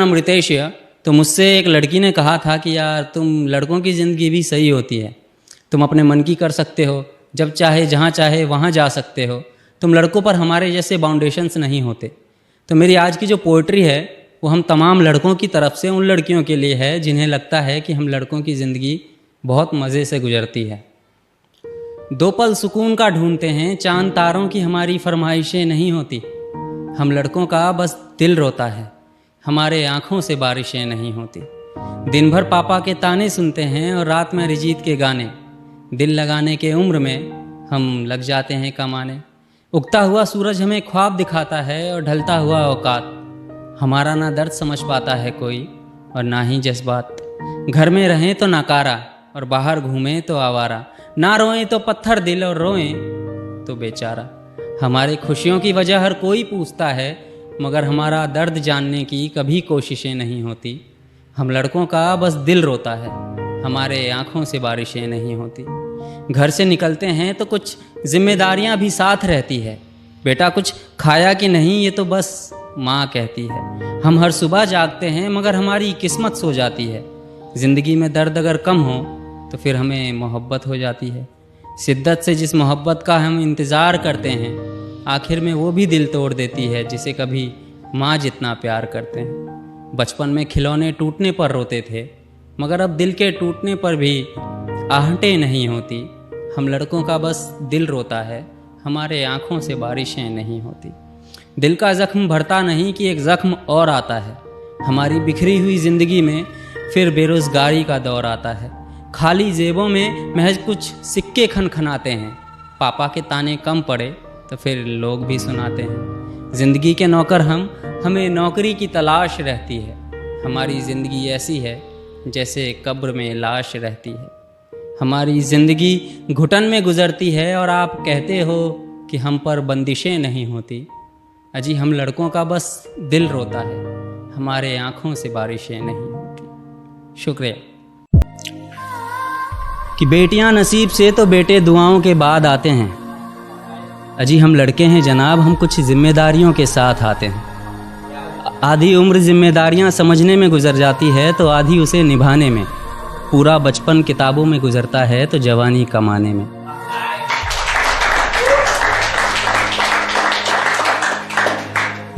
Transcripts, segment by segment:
अमृतेश्य, तो मुझसे एक लड़की ने कहा था कि यार तुम लड़कों की ज़िंदगी भी सही होती है, तुम अपने मन की कर सकते हो, जब चाहे जहाँ चाहे वहाँ जा सकते हो, तुम लड़कों पर हमारे जैसे बाउंडेशंस नहीं होते। तो मेरी आज की जो पोइट्री है वो हम तमाम लड़कों की तरफ से उन लड़कियों के लिए है जिन्हें लगता है कि हम लड़कों की ज़िंदगी बहुत मज़े से गुजरती है। दो पल सुकून का ढूंढते हैं, चांद तारों की हमारी फरमाइशें नहीं होती। हम लड़कों का बस दिल रोता है, हमारे आँखों से बारिशें नहीं होती। दिन भर पापा के ताने सुनते हैं और रात में अरिजीत के गाने। दिल लगाने के उम्र में हम लग जाते हैं कमाने। उगता हुआ सूरज हमें ख्वाब दिखाता है और ढलता हुआ औकात। हमारा ना दर्द समझ पाता है कोई और ना ही जज्बात। घर में रहें तो नकारा और बाहर घूमें तो आवारा। ना रोएं तो पत्थर दिल और रोएं तो बेचारा। हमारी खुशियों की वजह हर कोई पूछता है, मगर हमारा दर्द जानने की कभी कोशिशें नहीं होती। हम लड़कों का बस दिल रोता है, हमारे आँखों से बारिशें नहीं होती। घर से निकलते हैं तो कुछ जिम्मेदारियां भी साथ रहती है। बेटा कुछ खाया कि नहीं ये तो बस माँ कहती है। हम हर सुबह जागते हैं मगर हमारी किस्मत सो जाती है। ज़िंदगी में दर्द अगर कम हो तो फिर हमें मोहब्बत हो जाती है। शिद्दत से जिस मोहब्बत का हम इंतज़ार करते हैं, आखिर में वो भी दिल तोड़ देती है जिसे कभी माँ जितना प्यार करते हैं। बचपन में खिलौने टूटने पर रोते थे, मगर अब दिल के टूटने पर भी आहटें नहीं होती। हम लड़कों का बस दिल रोता है, हमारे आँखों से बारिशें नहीं होती। दिल का ज़ख्म भरता नहीं कि एक ज़ख्म और आता है। हमारी बिखरी हुई ज़िंदगी में फिर बेरोज़गारी का दौर आता है। खाली जेबों में महज कुछ सिक्के खनखनाते हैं। पापा के ताने कम पड़े तो फिर लोग भी सुनाते हैं। ज़िंदगी के नौकर हमें नौकरी की तलाश रहती है। हमारी ज़िंदगी ऐसी है जैसे कब्र में लाश रहती है। हमारी ज़िंदगी घुटन में गुज़रती है और आप कहते हो कि हम पर बंदिशें नहीं होती। अजी हम लड़कों का बस दिल रोता है, हमारे आँखों से बारिशें नहीं होती। शुक्रिया। कि बेटियां नसीब से तो बेटे दुआओं के बाद आते हैं। अजी हम लड़के हैं जनाब, हम कुछ जिम्मेदारियों के साथ आते हैं। आधी उम्र जिम्मेदारियां समझने में गुजर जाती है तो आधी उसे निभाने में। पूरा बचपन किताबों में गुजरता है तो जवानी कमाने में।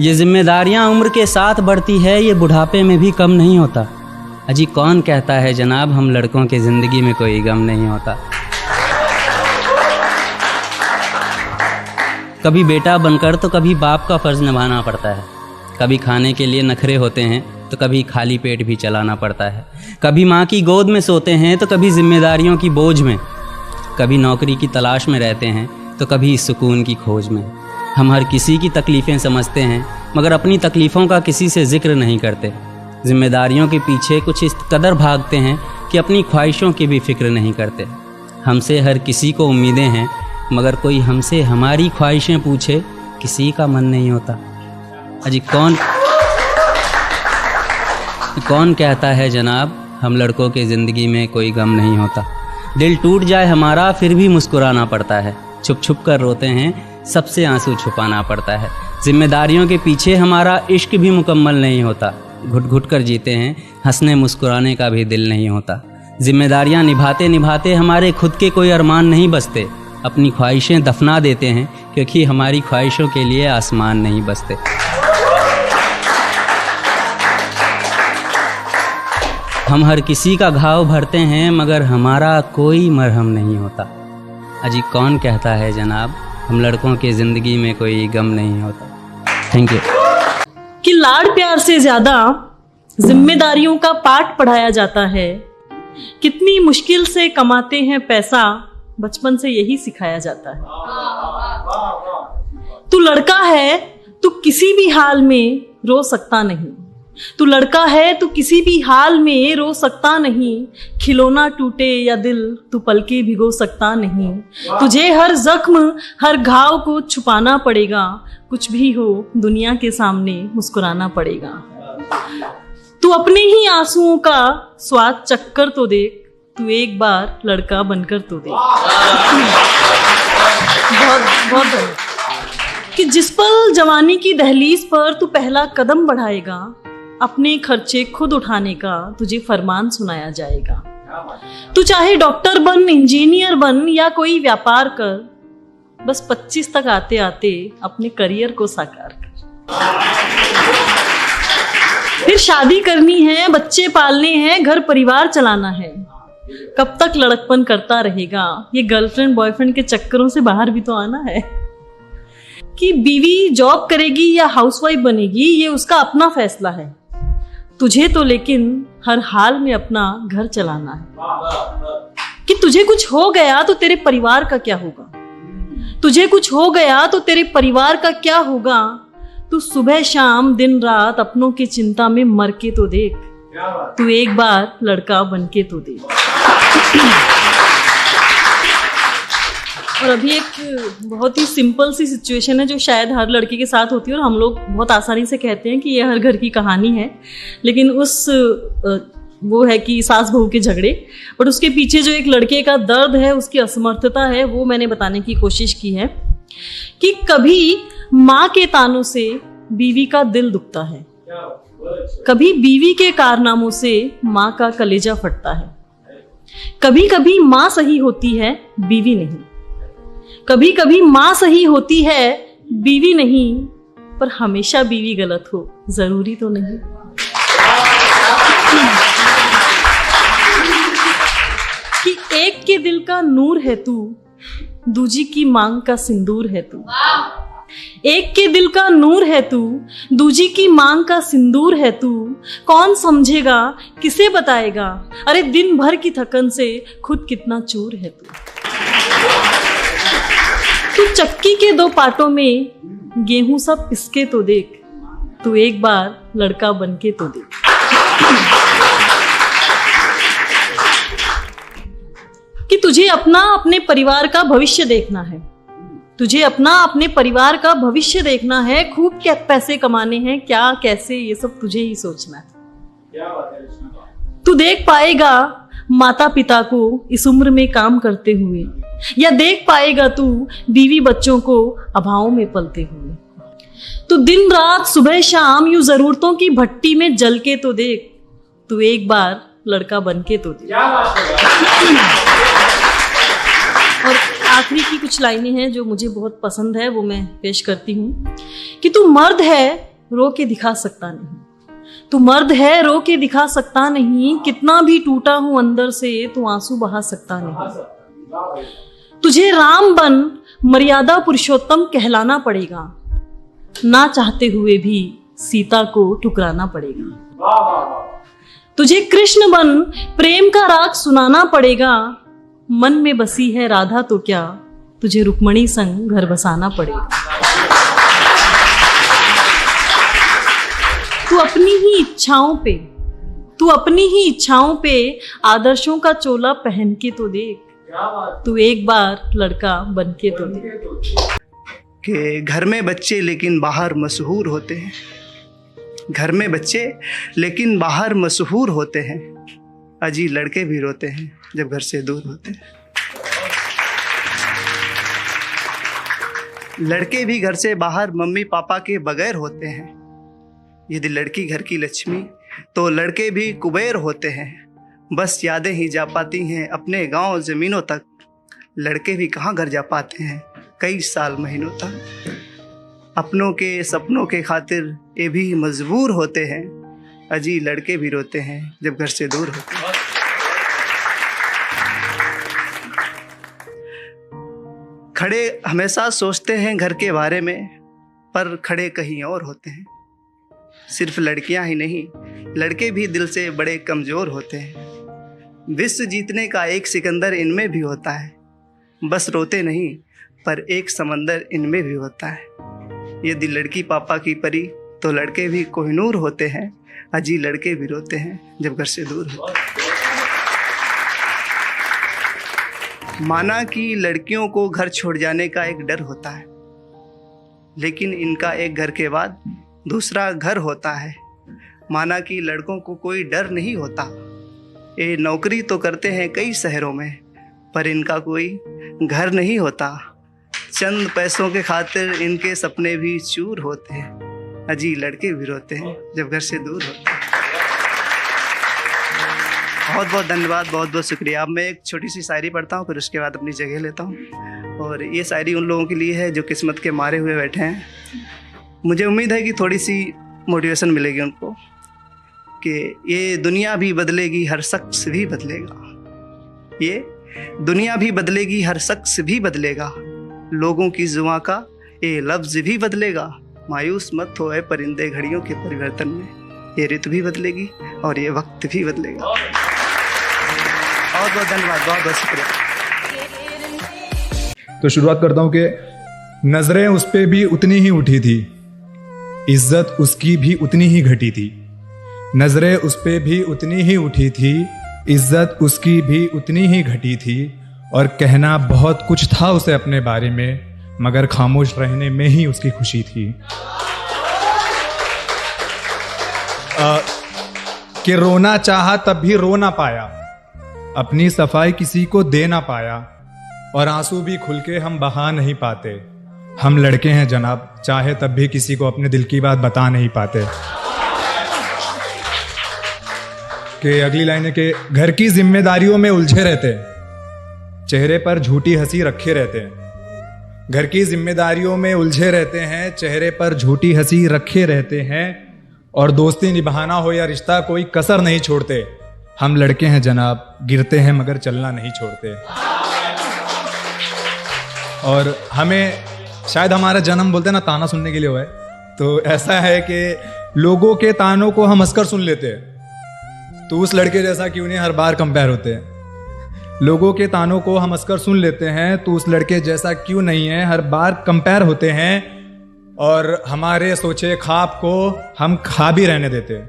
ये जिम्मेदारियां उम्र के साथ बढ़ती है, ये बुढ़ापे में भी कम नहीं होता। अजी कौन कहता है जनाब हम लड़कों के ज़िंदगी में कोई गम नहीं होता। कभी बेटा बनकर तो कभी बाप का फ़र्ज़ निभाना पड़ता है। कभी खाने के लिए नखरे होते हैं तो कभी खाली पेट भी चलाना पड़ता है। कभी माँ की गोद में सोते हैं तो कभी जिम्मेदारियों की बोझ में। कभी नौकरी की तलाश में रहते हैं तो कभी सुकून की खोज में। हम हर किसी की तकलीफ़ें समझते हैं मगर अपनी तकलीफ़ों का किसी से जिक्र नहीं करते। जिम्मेदारियों के पीछे कुछ इस कदर भागते हैं कि अपनी ख्वाहिशों की भी फिक्र नहीं करते। हमसे हर किसी को उम्मीदें हैं मगर कोई हमसे हमारी ख्वाहिशें पूछे किसी का मन नहीं होता। अजी कौन कहता है जनाब हम लड़कों के ज़िंदगी में कोई गम नहीं होता। दिल टूट जाए हमारा फिर भी मुस्कुराना पड़ता है। छुप छुप कर रोते हैं, सबसे आंसू छुपाना पड़ता है। जिम्मेदारियों के पीछे हमारा इश्क भी मुकम्मल नहीं होता। घुट घुट कर जीते हैं, हंसने मुस्कुराने का भी दिल नहीं होता। जिम्मेदारियां निभाते निभाते हमारे खुद के कोई अरमान नहीं बसते। अपनी ख्वाहिशें दफना देते हैं क्योंकि हमारी ख्वाहिशों के लिए आसमान नहीं बसते। हम हर किसी का घाव भरते हैं मगर हमारा कोई मरहम नहीं होता। अजी कौन कहता है जनाब हम लड़कों की ज़िंदगी में कोई गम नहीं होता। Thank you. कि लाड़ प्यार से ज़्यादा जिम्मेदारियों का पाठ पढ़ाया जाता है। कितनी मुश्किल से कमाते हैं पैसा, बचपन से यही सिखाया जाता है। तू लड़का है तू किसी भी हाल में रो सकता नहीं। तू लड़का है तू किसी भी हाल में रो सकता नहीं। खिलौना टूटे या दिल तू पलके भिगो सकता नहीं। तुझे हर जख्म हर घाव को छुपाना पड़ेगा। कुछ भी हो दुनिया के सामने मुस्कुराना पड़ेगा। तू अपने ही आंसुओं का स्वाद चक्कर तो देख। तू एक बार लड़का बनकर तो देख। बहुत कि जिस पल जवानी की दहलीज पर तू पहला कदम बढ़ाएगा, अपने खर्चे खुद उठाने का तुझे फरमान सुनाया जाएगा। तू चाहे डॉक्टर बन, इंजीनियर बन या कोई व्यापार कर, बस 25 तक आते आते अपने करियर को साकार कर। फिर शादी करनी है, बच्चे पालने हैं, घर परिवार चलाना है। कब तक लड़कपन करता रहेगा? ये गर्लफ्रेंड बॉयफ्रेंड के चक्करों से बाहर भी तो आना है। कि बीवी जॉब करेगी या हाउसवाइफ बनेगी, ये उसका अपना फैसला है। तुझे तो लेकिन हर हाल में अपना घर चलाना है। कि तुझे कुछ हो गया तो तेरे परिवार का क्या होगा? तुझे कुछ हो गया तो तेरे परिवार का क्या होगा? तू सुबह शाम दिन रात अपनों की चिंता में मर के तो देख। तू एक बार लड़का बन के तो देख। और अभी एक बहुत ही सिंपल सी सिचुएशन है जो शायद हर लड़के के साथ होती है और हम लोग बहुत आसानी से कहते हैं कि ये हर घर की कहानी है, लेकिन वो है कि सास बहू के झगड़े, बट उसके पीछे जो एक लड़के का दर्द है, उसकी असमर्थता है, वो मैंने बताने की कोशिश की है। कि कभी माँ के तानों से बीवी का दिल दुखता है, कभी बीवी के कारनामों से माँ का कलेजा फटता है। कभी कभी माँ सही होती है, बीवी नहीं। कभी कभी माँ सही होती है, बीवी नहीं। पर हमेशा बीवी गलत हो जरूरी तो नहीं। कि एक के दिल का नूर है तू, दूजी की मांग का सिंदूर है तू। एक के दिल का नूर है तू, दूजी की मांग का सिंदूर है तू। कौन समझेगा, किसे बताएगा? अरे दिन भर की थकन से खुद कितना चूर है तू। तू चक्की के दो पाटों में गेहूं सब पिसके तो देख। तू एक बार लड़का बनके तो देख। कि तुझे अपना अपने परिवार का भविष्य देखना है। तुझे अपना अपने परिवार का भविष्य देखना है। खूब क्या पैसे कमाने हैं, क्या कैसे, ये सब तुझे ही सोचना है। तू देख पाएगा माता पिता को इस उम्र में काम करते हुए, या देख पाएगा तू बीवी बच्चों को अभावों में पलते हुए। तू दिन रात सुबह शाम यूं जरूरतों की भट्टी में जल के तो देख। तू एक बार लड़का बन के तो देख। और आखिरी की कुछ लाइनें हैं जो मुझे बहुत पसंद है, वो मैं पेश करती हूँ। कि तू मर्द है, रो के दिखा सकता नहीं। तू मर्द है, रो के दिखा सकता नहीं। कितना भी टूटा हूं अंदर से, तू आंसू बहा सकता नहीं। तुझे राम बन मर्यादा पुरुषोत्तम कहलाना पड़ेगा। ना चाहते हुए भी सीता को ठुकराना पड़ेगा। तुझे कृष्ण बन प्रेम का राग सुनाना पड़ेगा। मन में बसी है राधा तो क्या, तुझे रुक्मणी संग घर बसाना पड़ेगा। तू अपनी ही इच्छाओं पे आदर्शों का चोला पहन के तो देख। तू एक बार लड़का बन के तो देख। कि घर में बच्चे लेकिन बाहर मशहूर होते हैं। घर में बच्चे लेकिन बाहर मशहूर होते हैं। अजी लड़के भी रोते हैं जब घर से दूर होते हैं। लड़के भी घर से बाहर मम्मी पापा के बगैर होते हैं। यदि लड़की घर की लक्ष्मी तो लड़के भी कुबेर होते हैं। बस यादें ही जा पाती हैं अपने गांव ज़मीनों तक। लड़के भी कहाँ घर जा पाते हैं कई साल महीनों तक। अपनों के सपनों के खातिर ये भी मजबूर होते हैं। अजी लड़के भी रोते हैं जब घर से दूर होते हैं। खड़े हमेशा सोचते हैं घर के बारे में, पर खड़े कहीं और होते हैं। सिर्फ लड़कियां ही नहीं, लड़के भी दिल से बड़े कमज़ोर होते हैं। विश्व जीतने का एक सिकंदर इनमें भी होता है। बस रोते नहीं, पर एक समंदर इनमें भी होता है। यदि लड़की पापा की परी तो लड़के भी कोहिनूर होते हैं। अजी लड़के भी रोते हैं जब घर से दूर होते हैं। माना कि लड़कियों को घर छोड़ जाने का एक डर होता है, लेकिन इनका एक घर के बाद दूसरा घर होता है। माना कि लड़कों को कोई डर नहीं होता। ये नौकरी तो करते हैं कई शहरों में, पर इनका कोई घर नहीं होता। चंद पैसों के खातिर इनके सपने भी चूर होते हैं। अजी लड़के भी रोते हैं जब घर से दूर होते हैं। बहुत बहुत धन्यवाद, बहुत बहुत शुक्रिया। अब मैं एक छोटी सी शायरी पढ़ता हूँ, फिर उसके बाद अपनी जगह लेता हूँ। और ये शायरी उन लोगों के लिए है जो किस्मत के मारे हुए बैठे हैं। मुझे उम्मीद है कि थोड़ी सी मोटिवेशन मिलेगी उनको कि ये दुनिया भी बदलेगी, हर शख्स भी बदलेगा। ये दुनिया भी बदलेगी, हर शख्स भी बदलेगा। लोगों की जुबां का ये लफ्ज़ भी बदलेगा। मायूस मत हो ऐ परिंदे घड़ियों के परिवर्तन में। ये ऋतु भी बदलेगी और ये वक्त भी बदलेगा। बहुत बहुत धन्यवाद, बहुत बहुत शुक्रिया। तो शुरुआत करता हूँ कि नजरें उस पे भी उतनी ही उठी थी, इज्जत उसकी भी उतनी ही घटी थी। नजरें उस पे भी उतनी ही उठी थी, इज्जत उसकी भी उतनी ही घटी थी। और कहना बहुत कुछ था उसे अपने बारे में, मगर खामोश रहने में ही उसकी खुशी थी। कि रोना चाहा तब भी रो ना पाया, अपनी सफाई किसी को दे ना पाया, और आंसू भी खुल के हम बहा नहीं पाते। हम लड़के हैं जनाब, चाहे तब भी किसी को अपने दिल की बात बता नहीं पाते। कि अगली लाइन है कि घर की जिम्मेदारियों में उलझे रहते, चेहरे पर झूठी हंसी रखे रहते हैं। घर की जिम्मेदारियों में उलझे रहते हैं, चेहरे पर झूठी हंसी रखे रहते हैं, और दोस्ती निभाना हो या रिश्ता कोई कसर नहीं छोड़ते। हम लड़के हैं जनाब, गिरते हैं मगर चलना नहीं छोड़ते। और हमें शायद हमारा जन्म बोलते हैं ना ताना सुनने के लिए हुआ है, तो ऐसा है कि लोगों के तानों को हम हंसकर सुन लेते हैं। तो उस लड़के जैसा क्यों नहीं हर बार कंपेयर होते हैं। लोगों के तानों को हम हंसकर सुन लेते हैं, तो उस लड़के जैसा क्यों नहीं है हर बार कंपेयर होते हैं। और हमारे सोचे ख्वाब को हम खा भी रहने देते हैं,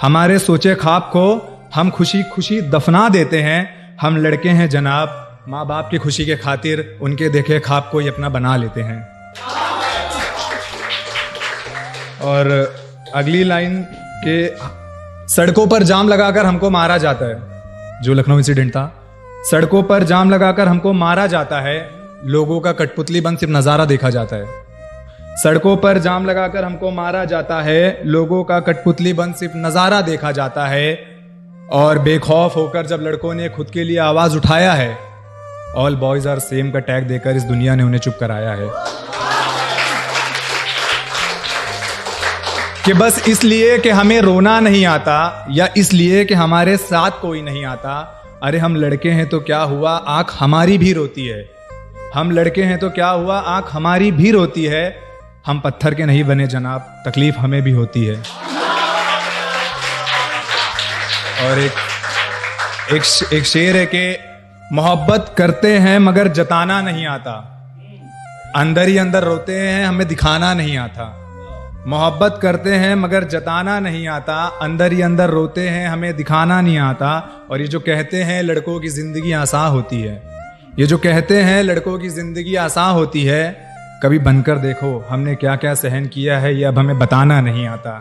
हमारे सोचे ख्वाब को हम खुशी खुशी दफना देते हैं। हम लड़के हैं जनाब, माँ बाप की खुशी के खातिर उनके देखे ख्वाब को ही अपना बना लेते हैं। और अगली लाइन के सड़कों पर जाम लगाकर हमको मारा जाता है, जो लखनऊ इंसिडेंट था। सड़कों पर जाम लगाकर हमको मारा जाता है, लोगों का कठपुतली बन सिर्फ नजारा देखा जाता है। सड़कों पर जाम लगाकर हमको मारा जाता है, लोगों का कठपुतली बन सिर्फ नजारा देखा जाता है। और बेखौफ होकर जब लड़कों ने खुद के लिए आवाज उठाया है, ऑल बॉयज आर सेम का टैग देकर इस दुनिया ने उन्हें चुप कराया है। कि बस इसलिए कि हमें रोना नहीं आता, या इसलिए कि हमारे साथ कोई नहीं आता। अरे हम लड़के हैं तो क्या हुआ, आंख हमारी भी रोती है। हम लड़के हैं तो क्या हुआ, आंख हमारी भी रोती है। हम पत्थर के नहीं बने जनाब, तकलीफ हमें भी होती है। और एक शेर है कि मोहब्बत करते हैं मगर जताना नहीं आता, अंदर ही अंदर रोते हैं हमें दिखाना नहीं आता। मोहब्बत करते हैं मगर जताना नहीं आता, अंदर ही अंदर रोते हैं हमें दिखाना नहीं आता। और ये जो कहते हैं लड़कों की जिंदगी आसान होती है, ये जो कहते हैं लड़कों की जिंदगी आसान होती है, कभी बनकर देखो हमने क्या क्या सहन किया है, ये अब हमें बताना नहीं आता।